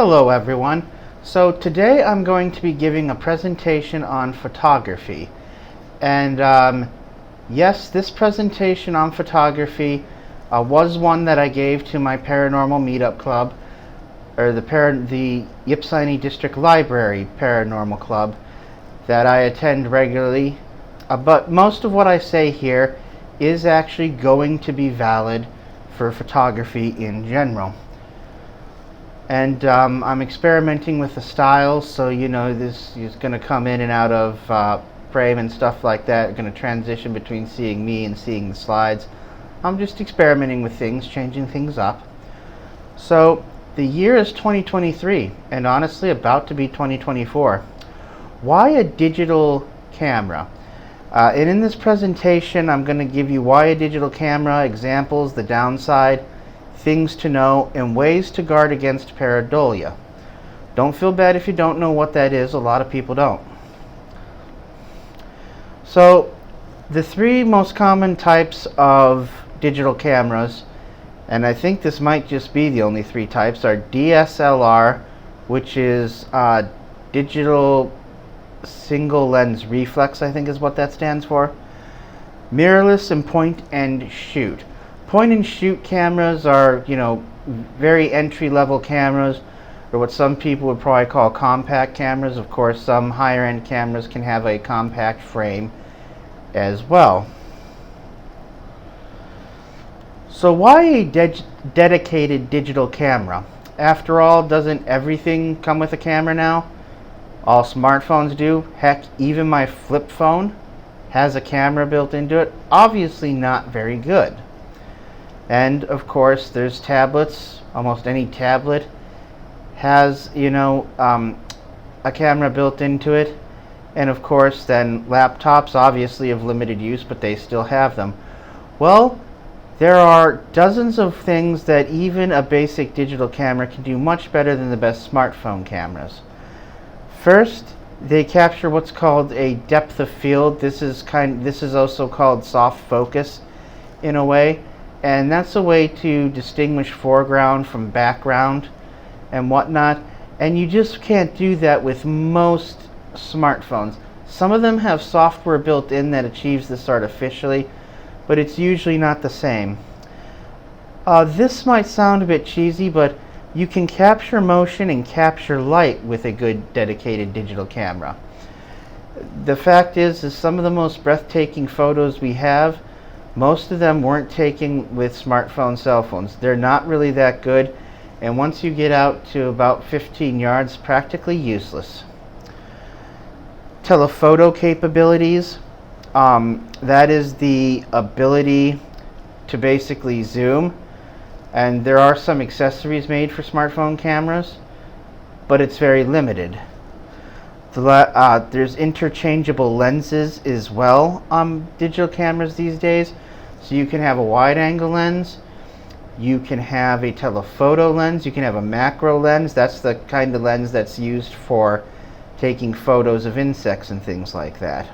Hello everyone. So today I'm going to be giving a presentation on photography. And yes, this presentation on photography was one that I gave to my Paranormal Meetup Club, or the Ypsilanti District Library Paranormal Club that I attend regularly. But most of what I say here is actually going to be valid for photography in general. And I'm experimenting with the styles, so this is going to come in and out of frame and stuff like that. Going to transition between seeing me and seeing the slides. I'm just experimenting with things, changing things up. So the year is 2023, and honestly about to be 2024. Why a digital camera? And in this presentation I'm going to give you why a digital camera, examples, the downside, things to know, and ways to guard against pareidolia. Don't feel bad if you don't know what that is. A lot of people don't. So the three most common types of digital cameras, and I think this might just be the only three types, are DSLR, which is digital single lens reflex, I think is what that stands for, mirrorless, and point and shoot. Point and shoot cameras are, very entry-level cameras, or what some people would probably call compact cameras. Of course, some higher-end cameras can have a compact frame as well. So why a dedicated digital camera? After all, doesn't everything come with a camera now? All smartphones do. Heck, even my flip phone has a camera built into it. Obviously not very good. And of course there's tablets. Almost any tablet has a camera built into it. And of course then laptops, obviously of limited use, but they still have them. Well, there are dozens of things that even a basic digital camera can do much better than the best smartphone cameras. First, they capture what's called a depth of field. This is also called soft focus in a way. And that's a way to distinguish foreground from background and whatnot. And you just can't do that with most smartphones. Some of them have software built in that achieves this artificially, but it's usually not the same. This might sound a bit cheesy, but you can capture motion and capture light with a good dedicated digital camera. The fact is some of the most breathtaking photos we have, most of them weren't taken with smartphone cell phones. They're not really that good, and once you get out to about 15 yards, practically useless. Telephoto capabilities, that is the ability to basically zoom, and there are some accessories made for smartphone cameras, but it's very limited. There's interchangeable lenses as well on digital cameras these days. So you can have a wide angle lens, you can have a telephoto lens, you can have a macro lens. That's the kind of lens that's used for taking photos of insects and things like that.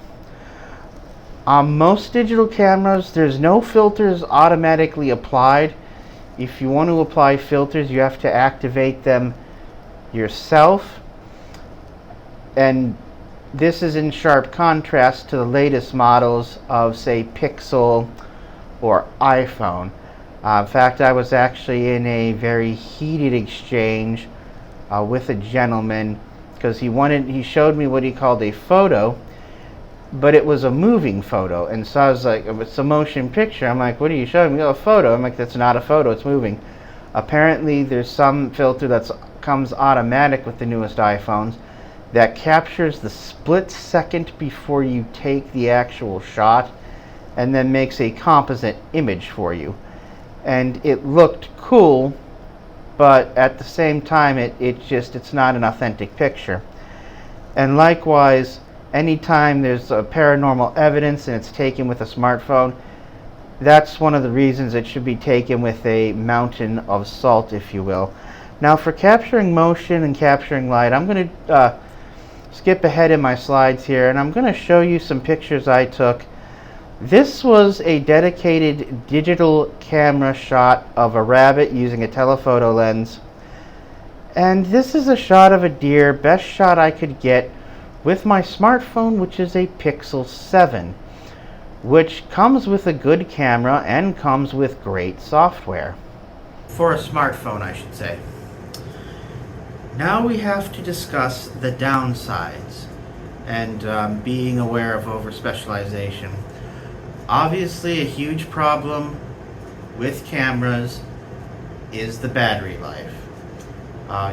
On most digital cameras, there's no filters automatically applied. If you want to apply filters, you have to activate them yourself. And this is in sharp contrast to the latest models of, say, Pixel or iPhone. In fact, I was actually in a very heated exchange with a gentleman because he showed me what he called a photo, but it was a moving photo. And so I was like, it's a motion picture. I'm like, what are you showing me? Oh, a photo. I'm like, that's not a photo, it's moving. Apparently there's some filter that comes automatic with the newest iPhones that captures the split second before you take the actual shot and then makes a composite image for you. And it looked cool, but at the same time it's not an authentic picture. And likewise, anytime there's a paranormal evidence and it's taken with a smartphone, that's one of the reasons it should be taken with a mountain of salt, if you will. Now for capturing motion and capturing light, I'm going to skip ahead in my slides here, and I'm going to show you some pictures I took. This was a dedicated digital camera shot of a rabbit using a telephoto lens, And this is a shot of a deer, best shot I could get with my smartphone, which is a Pixel 7, which comes with a good camera and comes with great software. For a smartphone, I should say. Now we have to discuss the downsides and being aware of over-specialization. Obviously, a huge problem with cameras is the battery life.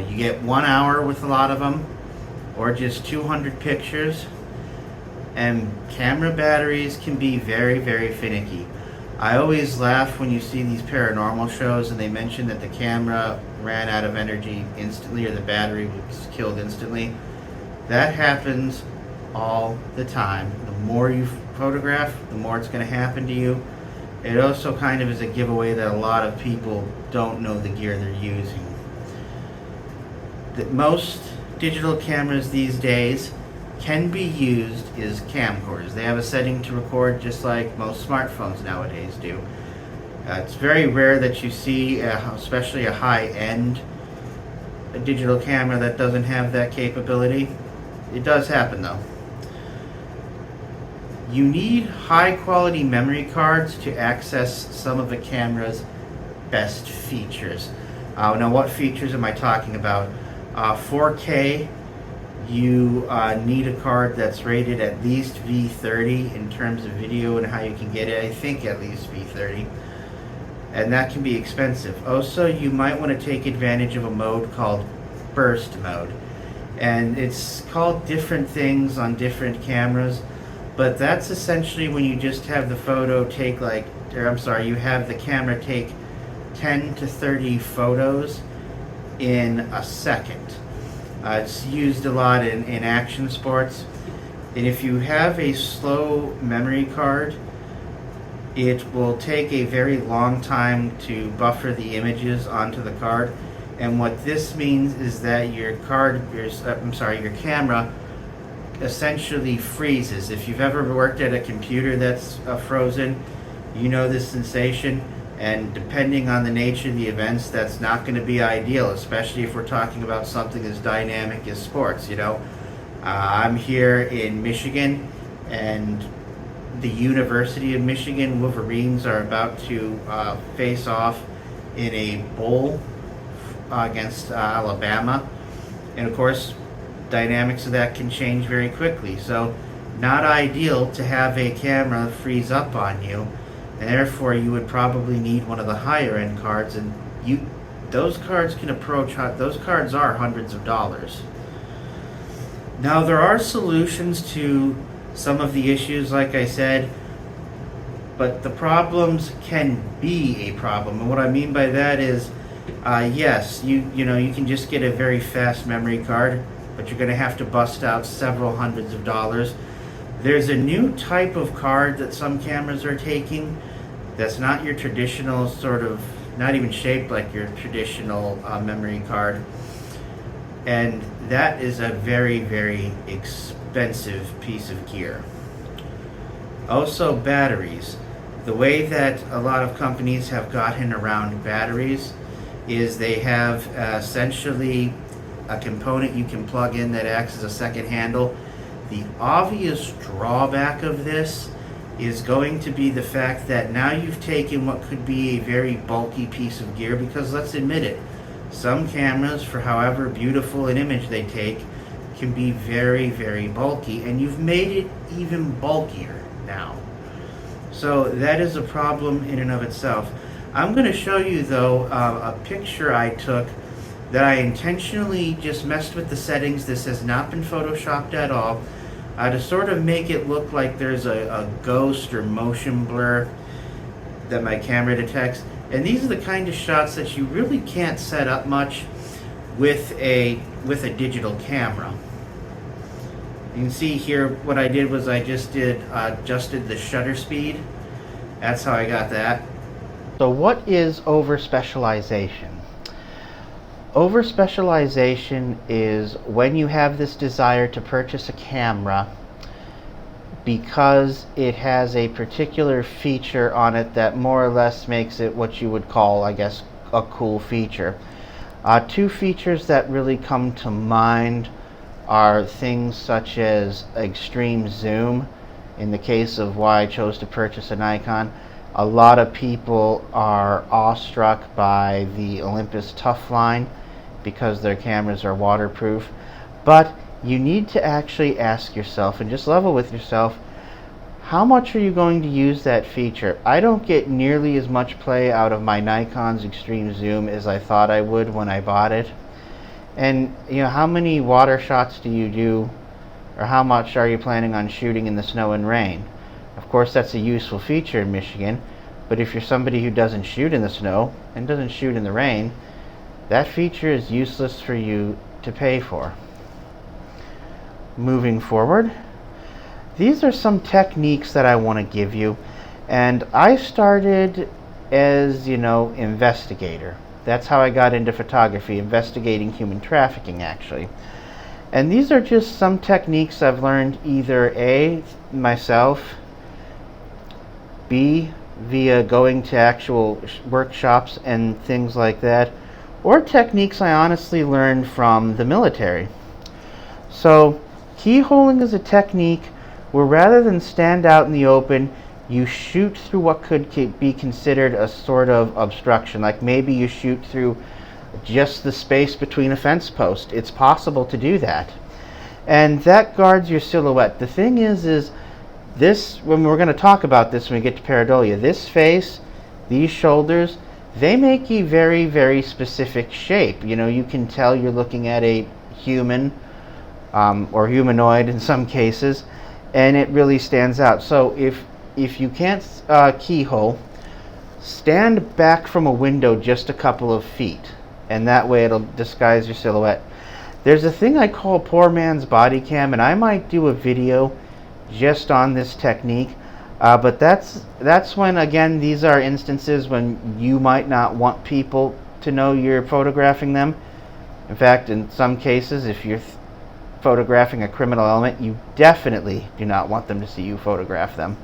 You get 1 hour with a lot of them, or just 200 pictures, and camera batteries can be very, very finicky. I always laugh when you see these paranormal shows and they mention that the camera ran out of energy instantly, or the battery was killed instantly. That happens all the time. The more you photograph, the more it's going to happen to you. It also kind of is a giveaway that a lot of people don't know the gear they're using. That most digital cameras these days can be used as camcorders. They have a setting to record just like most smartphones nowadays do. It's very rare that you see, especially a high-end digital camera that doesn't have that capability. It does happen though. You need high-quality memory cards to access some of the camera's best features. Now, what features am I talking about? 4K, you need a card that's rated at least V30 in terms of video and how you can get it. I think at least V30. And that can be expensive. Also, you might want to take advantage of a mode called burst mode. And it's called different things on different cameras, but that's essentially when you just have the photo take you have the camera take 10 to 30 photos in a second. It's used a lot in action sports. And if you have a slow memory card, it will take a very long time to buffer the images onto the card. And what this means is that your camera essentially freezes. If you've ever worked at a computer that's frozen, you know this sensation. And depending on the nature of the events, that's not going to be ideal, especially if we're talking about something as dynamic as sports. I'm here in Michigan, and the University of Michigan Wolverines are about to face off in a bowl against Alabama. And of course, dynamics of that can change very quickly. So not ideal to have a camera freeze up on you. And therefore, you would probably need one of the higher end cards, and those cards are hundreds of dollars. Now, there are solutions to some of the issues, like I said, but the problems can be a problem. And what I mean by that is, yes, you can just get a very fast memory card, but you're going to have to bust out several hundreds of dollars. There's a new type of card that some cameras are taking that's not your traditional not even shaped like your traditional memory card. And that is a very, very expensive piece of gear. Also, batteries. The way that a lot of companies have gotten around batteries is they have essentially a component you can plug in that acts as a second handle. The obvious drawback of this is going to be the fact that now you've taken what could be a very bulky piece of gear, because let's admit it, some cameras, for however beautiful an image they take, can be very, very bulky, and you've made it even bulkier now. So that is a problem in and of itself. I'm going to show you, though, a picture I took that I intentionally just messed with the settings. This has not been photoshopped at all. To sort of make it look like there's a ghost or motion blur that my camera detects. And these are the kind of shots that you really can't set up much with a digital camera. You can see here what I did was I just adjusted the shutter speed. That's how I got that. So what is over-specialization? Over-specialization is when you have this desire to purchase a camera because it has a particular feature on it that more or less makes it what you would call, I guess, a cool feature. Two features that really come to mind are things such as extreme zoom. In the case of why I chose to purchase a Nikon, a lot of people are awestruck by the Olympus Toughline because their cameras are waterproof. But you need to actually ask yourself and just level with yourself, how much are you going to use that feature? I don't get nearly as much play out of my Nikon's extreme zoom as I thought I would when I bought it. And how many water shots do you do, or how much are you planning on shooting in the snow and rain? Of course, that's a useful feature in Michigan, but if you're somebody who doesn't shoot in the snow and doesn't shoot in the rain, that feature is useless for you to pay for. Moving forward, these are some techniques that I want to give you, and I started as, investigator. That's how I got into photography, investigating human trafficking, actually. And these are just some techniques I've learned either A, myself, B, via going to actual workshops and things like that, or techniques I honestly learned from the military. So, keyholing is a technique where rather than stand out in the open, you shoot through what could be considered a sort of obstruction. Like maybe you shoot through just the space between a fence post. It's possible to do that. And that guards your silhouette. The thing is this, when we're going to talk about this when we get to pareidolia, this face, these shoulders, they make a very, very specific shape. You can tell you're looking at a human or humanoid in some cases, and it really stands out. So if you can't keyhole, stand back from a window just a couple of feet, and that way it'll disguise your silhouette. There's a thing I call poor man's body cam, and I might do a video just on this technique, but that's when, again, these are instances when you might not want people to know you're photographing them. In fact, in some cases, if you're photographing a criminal element, you definitely do not want them to see you photograph them.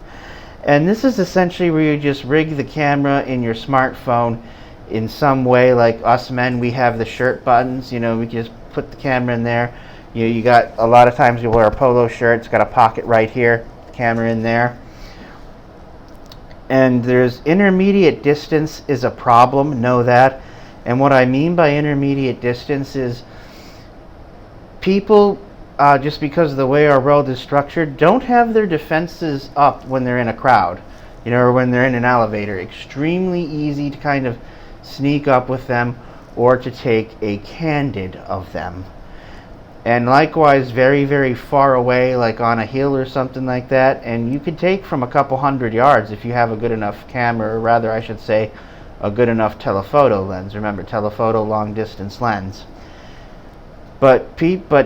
And this is essentially where you just rig the camera in your smartphone in some way. Like us men, we have the shirt buttons, we just put the camera in there. You got, a lot of times you wear a polo shirt, it's got a pocket right here, camera in there. And there's intermediate distance is a problem, know that. And what I mean by intermediate distance is people, just because of the way our world is structured, don't have their defenses up when they're in a crowd, or when they're in an elevator. Extremely easy to kind of sneak up with them or to take a candid of them. And likewise, very, very far away, like on a hill or something like that, and you could take from a couple 100 yards if you have a good enough camera, or rather I should say a good enough telephoto lens. Remember, telephoto, long distance lens. But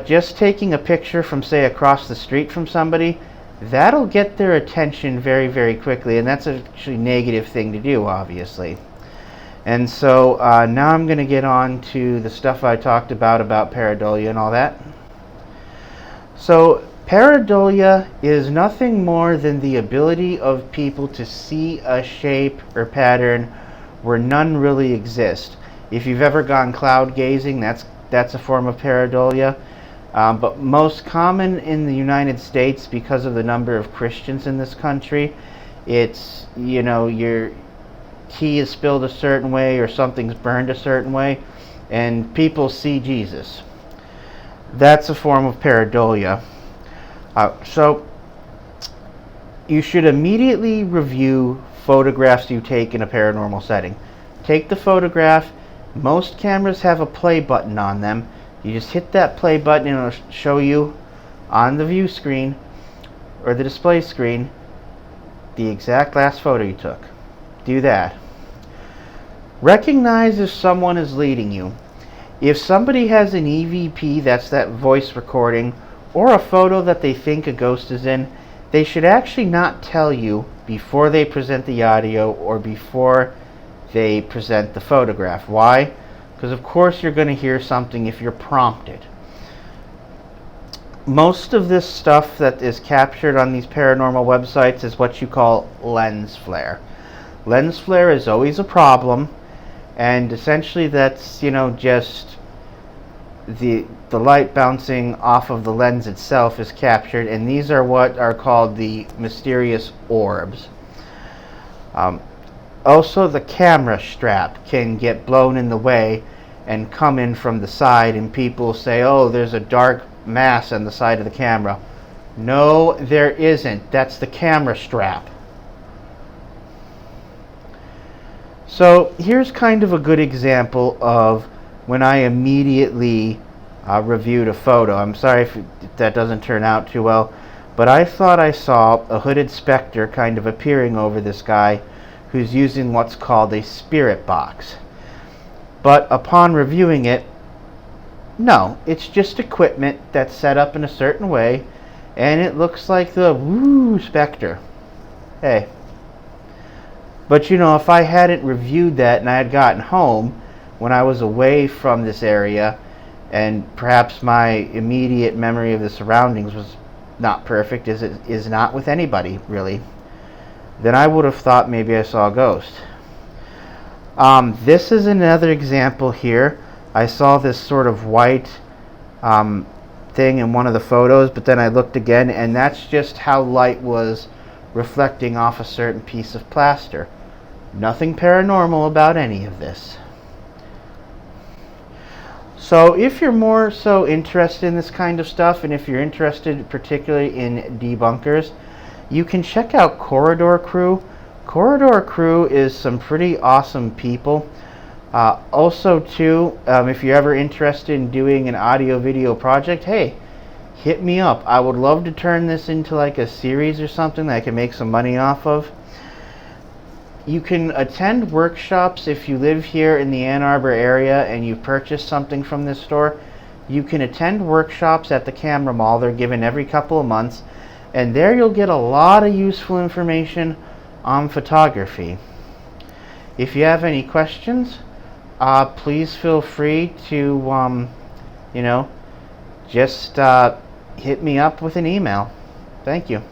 just taking a picture from, say, across the street from somebody, that'll get their attention very, very quickly, and that's actually a negative thing to do, obviously. And so now I'm going to get on to the stuff I talked about pareidolia and all that. So pareidolia is nothing more than the ability of people to see a shape or pattern where none really exist. If you've ever gone cloud gazing, that's a form of pareidolia. But most common in the United States, because of the number of Christians in this country, it's, your tea is spilled a certain way or something's burned a certain way, and people see Jesus. That's a form of pareidolia. So you should immediately review photographs you take in a paranormal setting. Take the photograph. Most cameras have a play button on them. You just hit that play button and it'll show you on the view screen or the display screen the exact last photo you took. Do that. Recognize if someone is leading you. If somebody has an EVP, that's that voice recording, or a photo that they think a ghost is in, they should actually not tell you before they present the audio or before they present the photograph. Why? Because of course you're going to hear something if you're prompted. Most of this stuff that is captured on these paranormal websites is what you call lens flare. Lens flare is always a problem, and essentially that's, you know, just the light bouncing off of the lens itself is captured, and these are what are called the mysterious orbs. Also, the camera strap can get blown in the way and come in from the side, and people say, oh, there's a dark mass on the side of the camera. No, there isn't. That's the camera strap. So here's kind of a good example of when I immediately reviewed a photo. I'm sorry if that doesn't turn out too well, but I thought I saw a hooded specter kind of appearing over this guy who's using what's called a spirit box. But upon reviewing it, no, it's just equipment that's set up in a certain way, and it looks like the woo specter. Hey. But you know, if I hadn't reviewed that and I had gotten home when I was away from this area, and perhaps my immediate memory of the surroundings was not perfect, as it is not with anybody really, then I would have thought maybe I saw a ghost. This is another example here. I saw this sort of white thing in one of the photos, but then I looked again, and that's just how light was reflecting off a certain piece of plaster. Nothing paranormal about any of this. So if you're more so interested in this kind of stuff, and if you're interested particularly in debunkers, you can check out Corridor Crew. Corridor Crew is some pretty awesome people. Also too, if you're ever interested in doing an audio video project, hey, hit me up. I would love to turn this into like a series or something that I can make some money off of. You can attend workshops if you live here in the Ann Arbor area and you purchase something from this store. You can attend workshops at the Camera Mall. They're given every couple of months, and there you'll get a lot of useful information on photography. If you have any questions, please feel free to just hit me up with an email. Thank you.